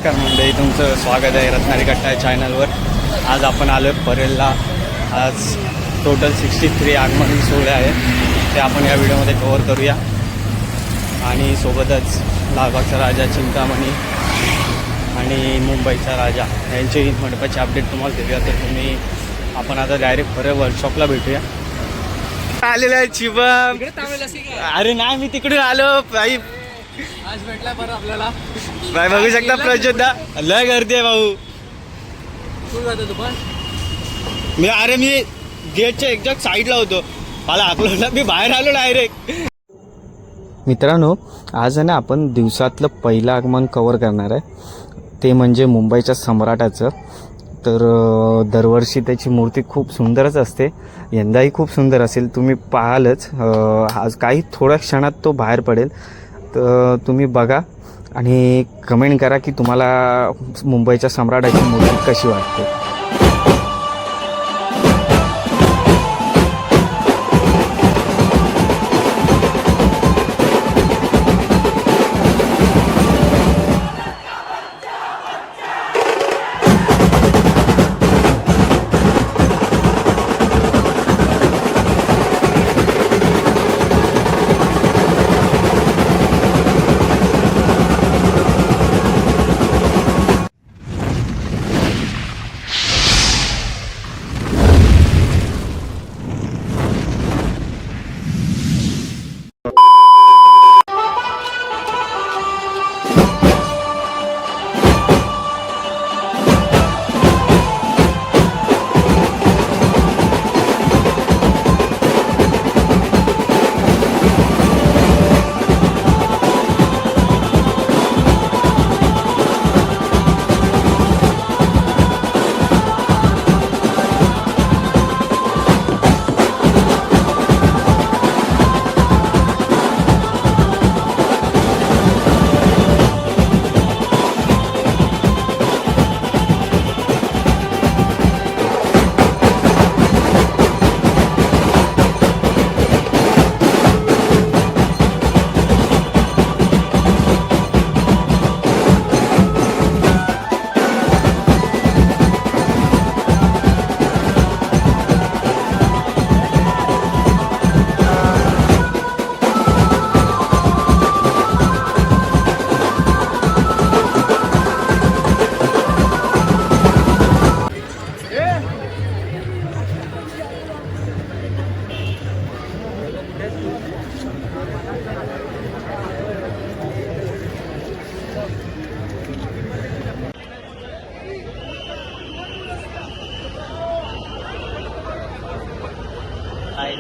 नमस्कार मंडळी, तुमचं स्वागत आहे रत्नागिरी कट्टा चॅनलवर. आज आपण आलो आहे परेलला. आज टोटल 63 आगमन सोहळे आहेत, ते आपण या व्हिडिओमध्ये कव्हर करूया. आणि सोबतच लालबागचा राजा, चिंतामणी आणि मुंबईचा राजा यांची मंडपाची अपडेट तुम्हाला देऊया. तर आपण आता डायरेक्ट परेल वर्कशॉपला भेटूया. आलेलं आहे शिवम. अरे नाही, मी तिकडून आलो भाई. आज भेटला बरं आपल्याला. भाई बघू शकता प्रज्योतदा, लय गर्दी आहे भाऊ. कुठं जातो तू पण? मी गेटच्या एक्झॅक्ट साईडला होतो, मला आकलवला, मी बाहेर आलो डायरेक्ट. मित्रांनो, आज आहे ना आपण दिवसातलं पहिलं आगमन कव्हर करणार आहे, ते म्हणजे मुंबईच्या सम्राटाचं. तर दरवर्षी त्याची मूर्ती खूप सुंदरच असते, यंदाही खूप सुंदर असेल. तुम्ही पाहालच, आज काही थोड्या क्षणात तो बाहेर पडेल. तर तुम्ही बघा आणि कमेंट करा की तुम्हाला मुंबईच्या सम्राटाची मूर्ती कशी वाटते.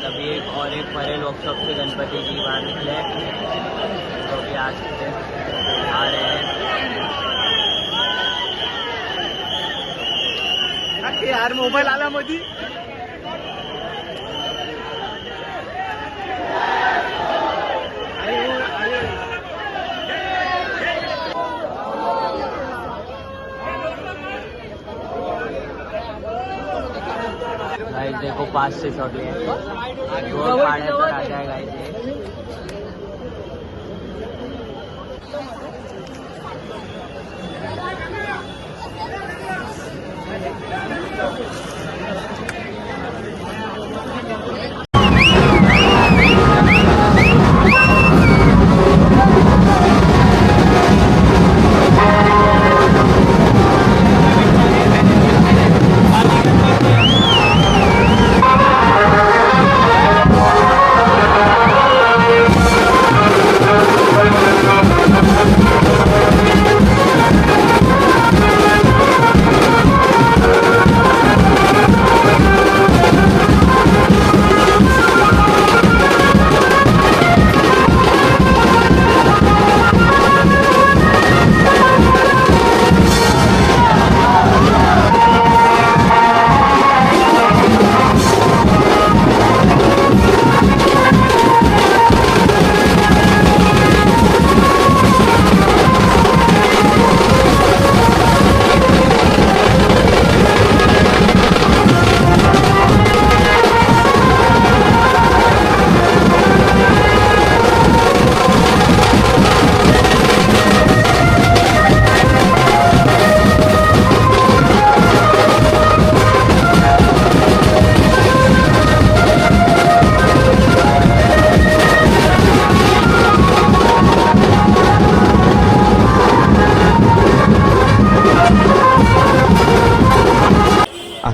अभी एक परेल वर्कशॉप से गणपति जी बाहर निकले, तो भी आज आ रहे हैं. यार मोबाईल आला मधी. गाइस देखो 5 से शॉट लिए जोर पाण्याचा राजा आहे गाइस.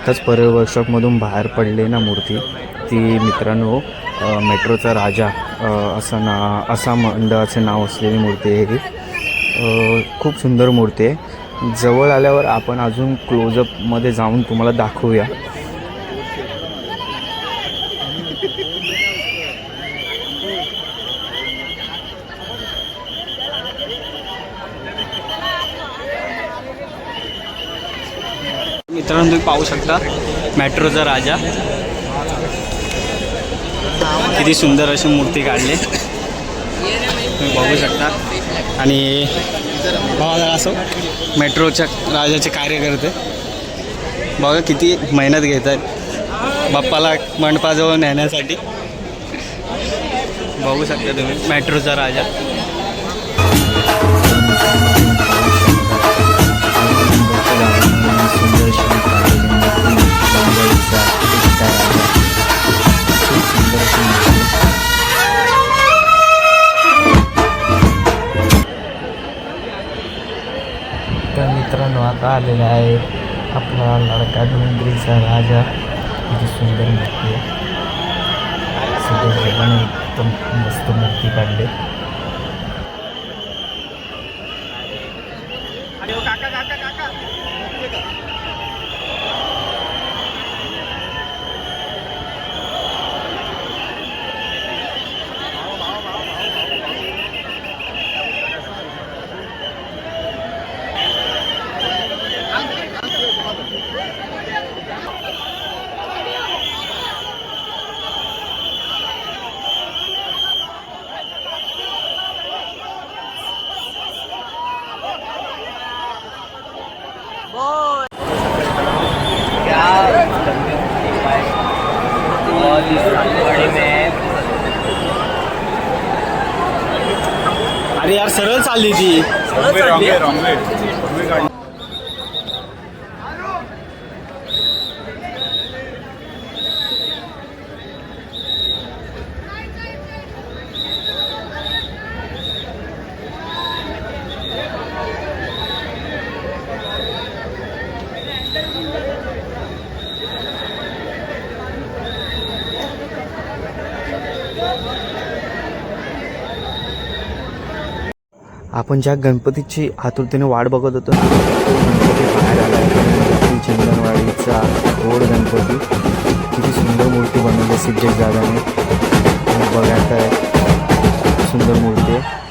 आताच परेल वर्कशॉपमधून बाहेर पडले ना मूर्ती, ती मित्रांनो मेट्रोचा राजा असा मंडळाचे नाव असलेली मूर्ती आहे ही. खूप सुंदर मूर्ती आहे. जवळ आल्यावर आपण अजून क्लोजअपमध्ये जाऊन तुम्हाला दाखवूया. मित्रांनो तुम्ही पाहू शकता मेट्रोचा राजा, किती सुंदर अशी मूर्ती काढली तुम्ही बघू शकता. आणि बघा असं मेट्रोच्या राजाचे कार्यकर्ते बघा किती मेहनत घेत आहेत बाप्पाला मंडपाजवळ नेण्यासाठी. बघू शकता तुम्ही मेट्रोचा राजा. तर मित्रांनो आता आलेला आहे आपला लाडका डोंगरीचा राजा. किती सुंदर मूर्ती आहे. सगळ्या एकदम मस्त मूर्ती काढली. अरे यार सरळ चालली ती. आपण ज्या गणपतीची आतुरतेने वाट बघत होतो गणपती बाहेर आला आहे. चंदनवाडीचा गोड गणपती, किती सुंदर मूर्ती बनवली सिद्धेश दादाने. बघायचं आहे सुंदर मूर्ती आहे.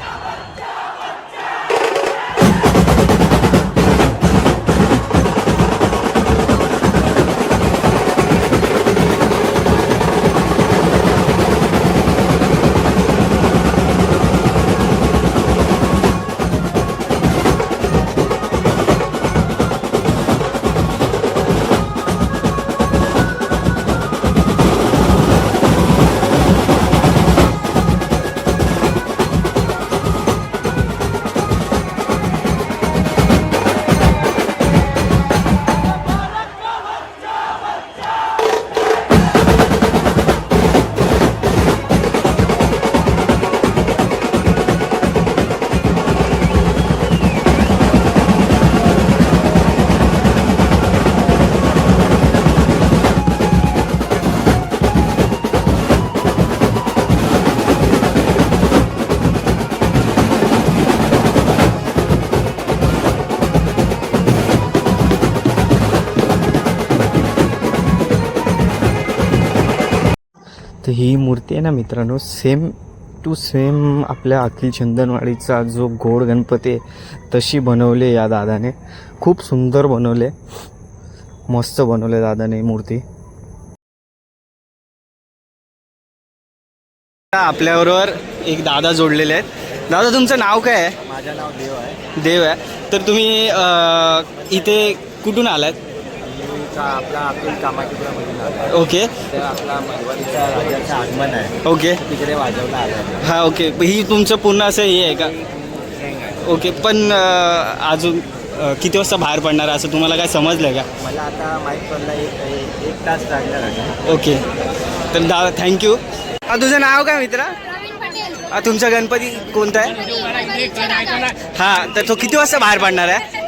तर ही मूर्ती आहे ना मित्रांनो, सेम टू सेम आपल्या अखिल चंदनवाडीचा जो गोड गणपती आहे तशी बनवले या दादाने. खूप सुंदर बनवले, मस्त बनवले दादाने मूर्ती. आपल्याबरोबर एक दादा जोडलेले आहेत. दादा तुमचं नाव काय आहे? माझं नाव देव आहे. देव आहे. तर तुम्ही इथे कुठून आलात? आपला अब्दुल कामाकीपुरामधून आला. ओके. तर आपला मधवाडीचा राजाचं आगमन आहे. ओके. तिकडे वाजवला आला. हां ओके. ही तुमचं पूर्ण असं हे आहे का? ओके. पण अजून किती वाजता बाहेर पडणार असं तुम्हाला काय समजलं आहे का? मला आता माहीत पडला एक तास लागणार आहे. ओके. तर दादा थँक्यू. तुझं नाव काय मित्रा? तुमचा गणपती कोणता आहे? हां तर तो किती वाजता बाहेर पडणार आहे?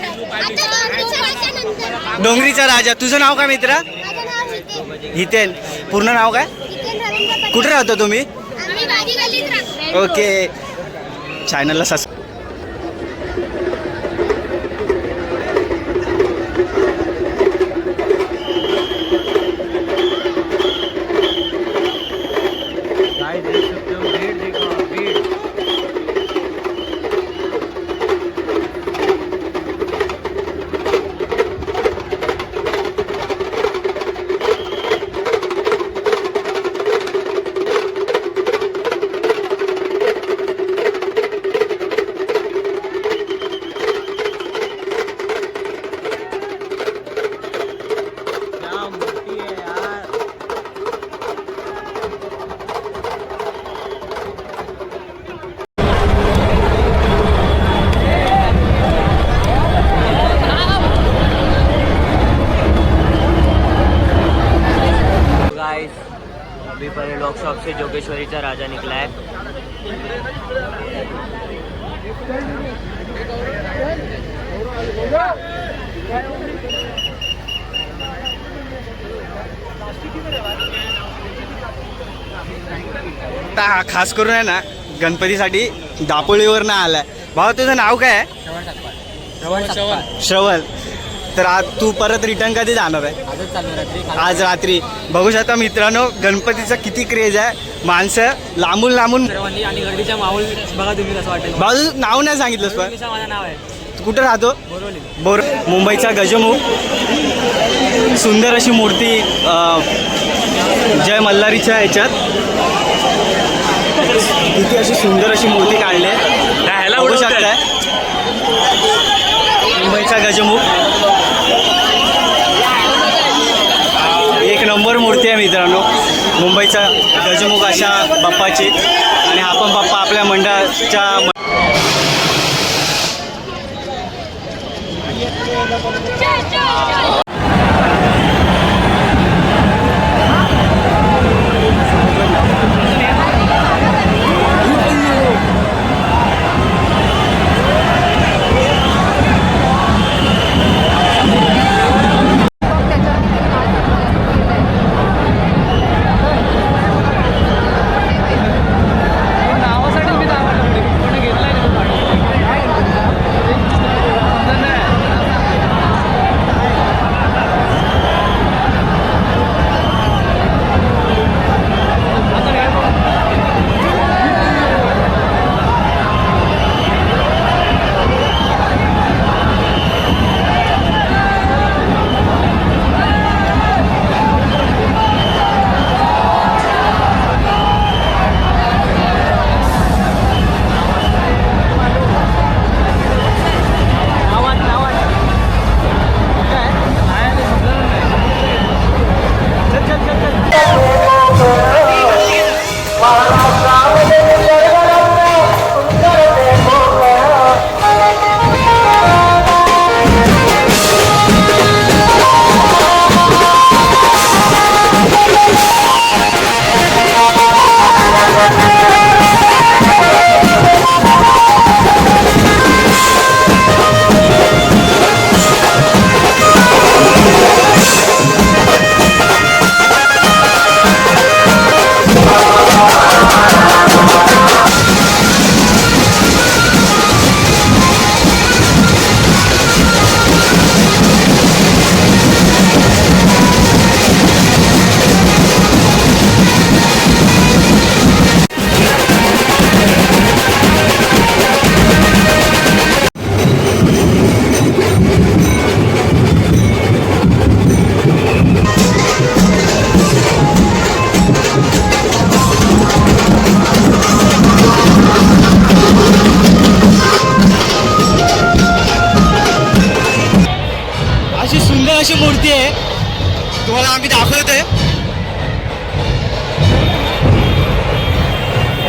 डोंगरीचा राजा. तुझं नाव काय मित्रा? माझं नाव हितेन. हितेन. पूर्ण नाव काय? हितेन रवींद्र पाटील. कुठे राहतो तुम्ही? आम्ही बागी गल्लीत राहतो. ओके. चॅनलला सबस्क्राईब. गाइस अभी पहले लॉक शॉप से जोगेश्वरीचा राजा निकला है. आता हा खास करून आहे ना गणपतीसाठी दापोलीवरनं आलाय. भाऊ तुझं नाव काय आहे? श्रवण. तर आज तू परत रिटर्न कधी जाणार आहे? आजच चालू रात्री आज रात्री. बघू शकता मित्रांनो गणपतीचा किती क्रेज आहे. माणसं लांबून लांबून. सर्वांनी आणि गर्दीच्या माहोल बघा तुम्ही कसं वाटेल. भाऊ नाव नाही सांगितलंस पण. माझं नाव आहे तू कुठं राहतो? बोरवली. मुंबईचा गजमुख. सुंदर अशी मूर्ती जय मल्हारीच्या ह्याच्यात किती अशी सुंदर अशी मूर्ती काढली आहे. बघू शकताय मुंबईचा गजमुख. एक नंबर मूर्ती आहे मित्रांनो मुंबईचा गजमुख अशा बाप्पाची. आणि हा पण बाप्पा आपल्या मंडळाच्या नावासाठी मी कोणी घेतलाय अशी मूर्ती आहे तुम्हाला आम्ही दाखवतोय.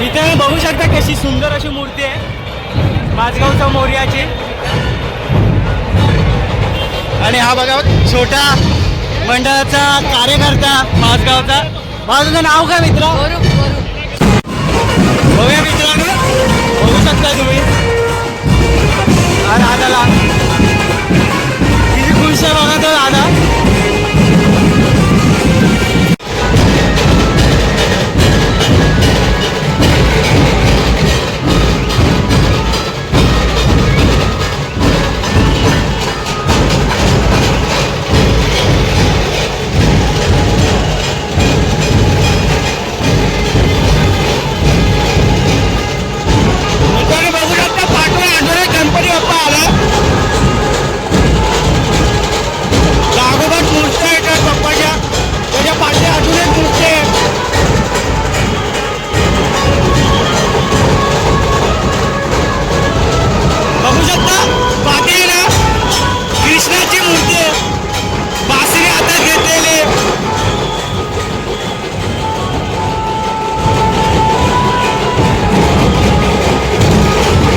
इथे बघू शकता कशी सुंदर अशी मूर्ती आहे माझगावचा मोर्याची. आणि हा बघा छोटा मंडळाचा कार्यकर्ता माझगावचा. माझं नाव काय मित्र? बघूया मित्रांनो बघू शकता तुम्ही. हा राधाला किती खुश आहे बघा तो दादा. मित्रांनो बघू शकता पाठवून अजून एक गणपती बाप्पा आला. लागोपाठ मूर्त्या येतात बाप्पाच्या. त्याच्या पाठी अजून एक मूर्ती आहे. बघू शकता पाठी आहे ना कृष्णाची मूर्ती आहे. बासरी हातात घेतलेली.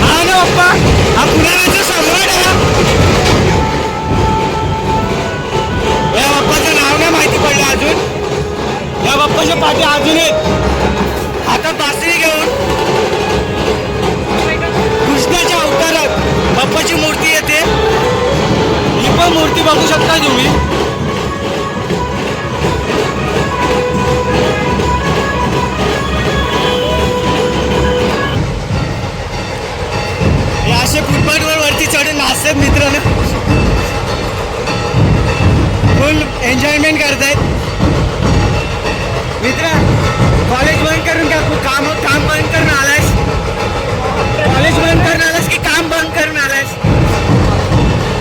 हा ना बाप्पा, हा पुण्याचा सम्राट आहे. या बाप्पाचं नाव नाही माहिती पडलं अजून. या बाप्पाच्या पाठी अजून एक हातात बासरी घेऊन कृष्णाच्या अवतारात बाप्पाची मूर्ती येते. ही पण मूर्ती बघू शकता तुम्ही. हे असे फुटपाथवर वरती चढून नाचतात मित्रांनो. फुल एन्जॉयमेंट करतायत मित्र. कॉलेज बंद करून का काम बंद करून आलायस? कॉलेज बंद करून आलास की काम बंद करून आलायस?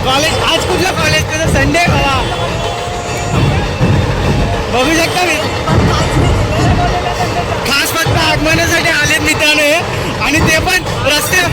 कॉलेज आज कुठलं कॉलेज तुझं? संडे बाबा. बघू शकता मी खास फक्त आगमनासाठी आलेत मित्रांनो हे. आणि ते पण रस्ते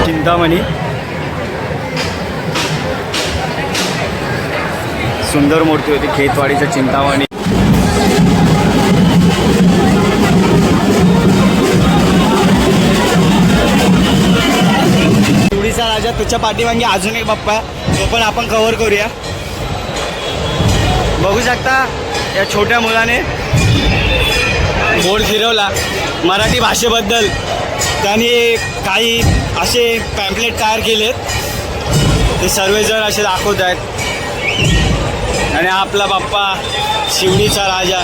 चिंतामणी. सुंदर मूर्ती होती खेतवाडीच्या चिंतामणी. शिवडीचा राजा त्याच्या पाठीमागे अजून एक बाप्पा आहे. तो पण आपण कव्हर करूया. बघू शकता या छोट्या मुलाने बोर्ड फिरवला मराठी भाषेबद्दल. त्यांनी काही असे पॅम्पलेट तयार केलेत. ते सर्वजण असे दाखवत आहेत. आणि आपला बाप्पा शिवडीचा राजा.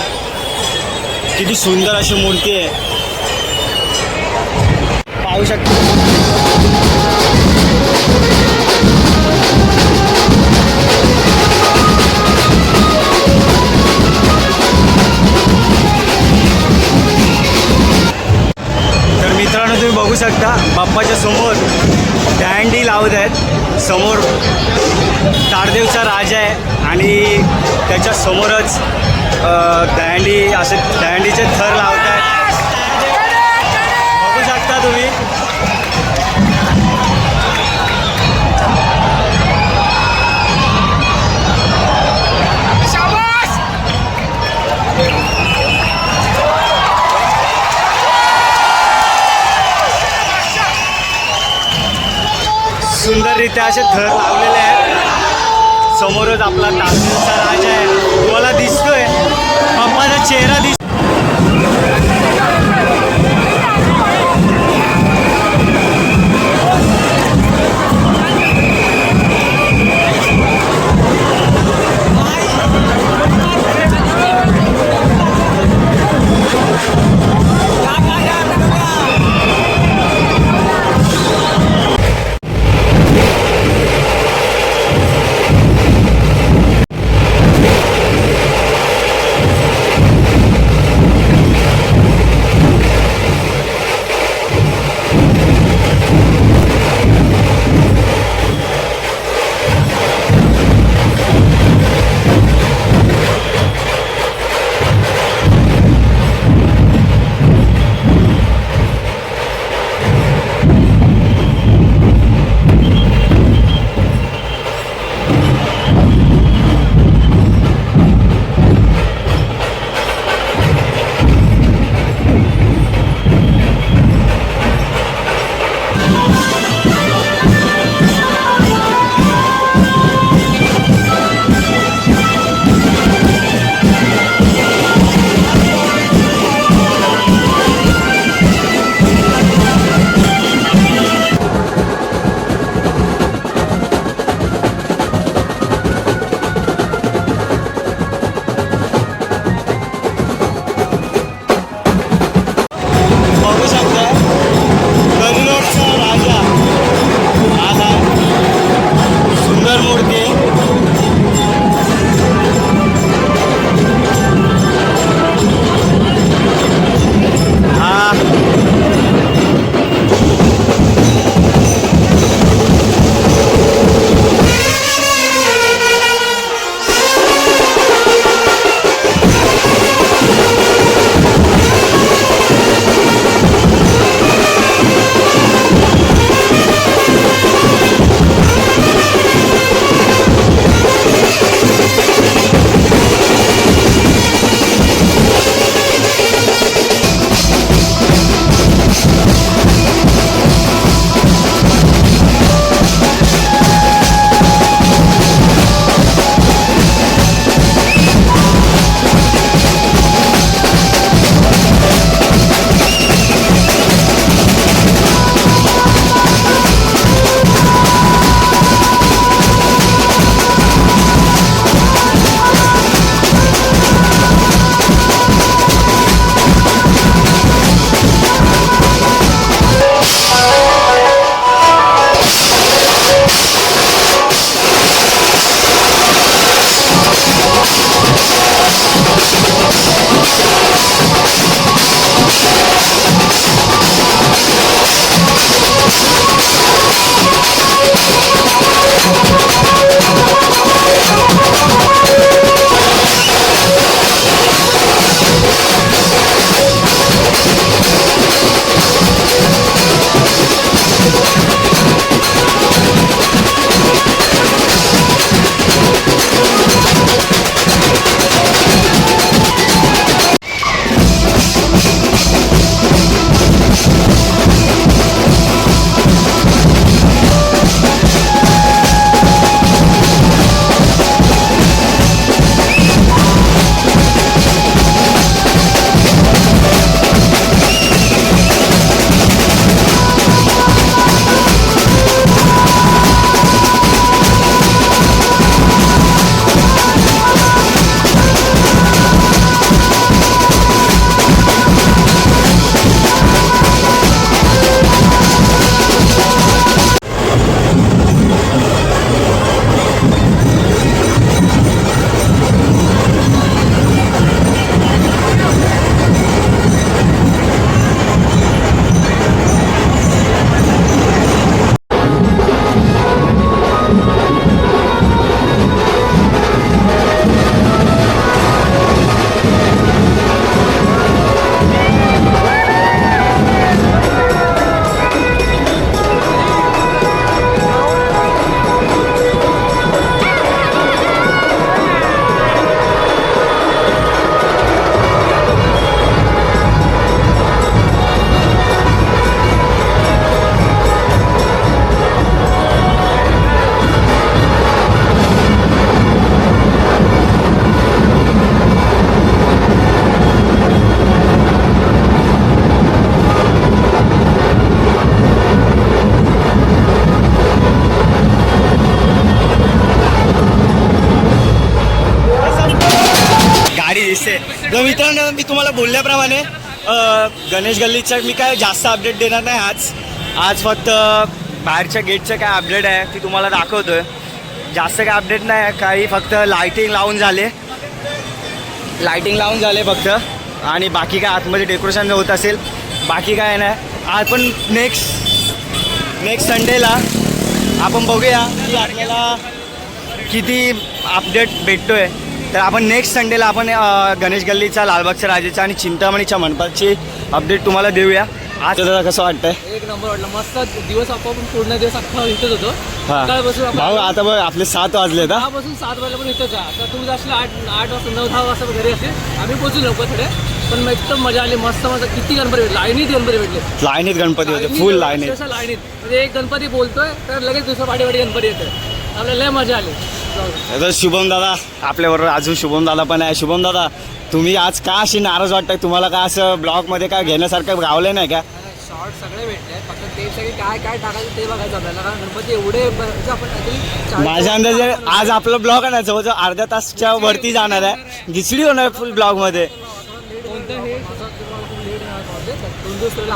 किती सुंदर अशी मूर्ती आहे पाहू शकता. तर मित्रांनो तुम्ही बघू शकता बाप्पाच्या समोर दहंडी लावत आहेत. समोर तारदेवचा राजा आहे आणि त्याच्या समोरच दहंडीचे थर लावत आहेत. बघू शकता तुम्ही. सुंदररित्या असे थर लावलेले आहेत. समोरच आपला तारदेवचा राजा आहे तुम्हाला दिसतोय. चेहरा दिस मी तुम्हाला बोलल्याप्रमाणे गणेश गल्लीच्या मी काय जास्त अपडेट देणार नाही आज फक्त बाहेरच्या गेटचं काय अपडेट आहे ती तुम्हाला दाखवतोय. जास्त काय अपडेट नाही आहे, काही फक्त लाईटिंग लावून झाले फक्त, आणि बाकी काय आतमध्ये डेकोरेशन होत असेल बाकी काय नाही. आपण नेक्स्ट संडेला आपण बघूया की आपल्याला किती अपडेट भेटतोय. तर आपण नेक्स्ट संडेला आपण गणेश गल्लीचा, लालबागच्या राजाचा आणि चिंतामणीच्या मंडपाची अपडेट तुम्हाला देऊया. आज दादा कसं वाटतंय? एक नंबर वाटलं, मस्त दिवस आपण पूर्ण दिवस अख्खा इथंच होतो. हां सकाळपासून भाऊ आता बघ आपले 7 वाजले का? 6 सात वाजला पण इथंच आहे. तर तुम्ही असलं 8 वाजता 9-10 वाजता घरी असेल, आम्ही पोचू लवकर थोडे, पण एकदम मजा आली. मस्त किती गणपती भेटले, लाईनीत गणपती भेटले. लाईनीत गणपती होते, फुल लाईनीत. लाईनीत म्हणजे एक गणपती बोलतोय तर लगेच दुसरा पाठी गणपती येतोय. आपल्याला लय मजा आली. तर शुभम दादा आपल्याबरोबर, अजून शुभम दादा पण आहे. शुभम दादा तुम्ही आज का अशी नाराज वाटताय? तुम्हाला काय असं ब्लॉगमध्ये काय घेण्यासारखं गावलं नाही का? शॉर्ट सगळे भेटले, फक्त ते सगळे काय टाकायचं ते बघायचं आपल्याला. कारण गणपती एवढे आपण माझ्या अंदाजे आज आपलं ब्लॉग आहे ना जवळजवळ अर्ध्या तासच्या वरती जाणार आहे, घिचडी होणार फुल ब्लॉगमध्ये.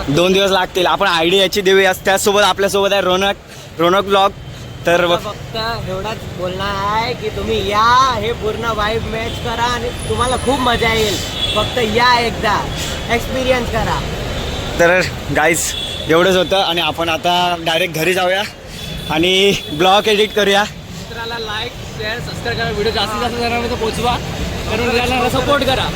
2 दिवस लागतील. आपण आयडिया याची देऊया. त्याचसोबत आपल्यासोबत आहे रोनक ब्लॉग. तर फक्त एवढाच बोलणार आहे की तुम्ही या, हे पूर्ण वाईब मॅच करा आणि तुम्हाला खूप मजा येईल. फक्त या, एकदा एक्सपिरियन्स करा. तर गाईज एवढंच होतं, आणि आपण आता डायरेक्ट घरी जाऊया आणि ब्लॉग एडिट करूया. मित्राला लाईक, शेअर, सबस्क्राईब करा. व्हिडिओ जास्तीत जास्त जणांपर्यंत पोहोचवा, करून सपोर्ट करा.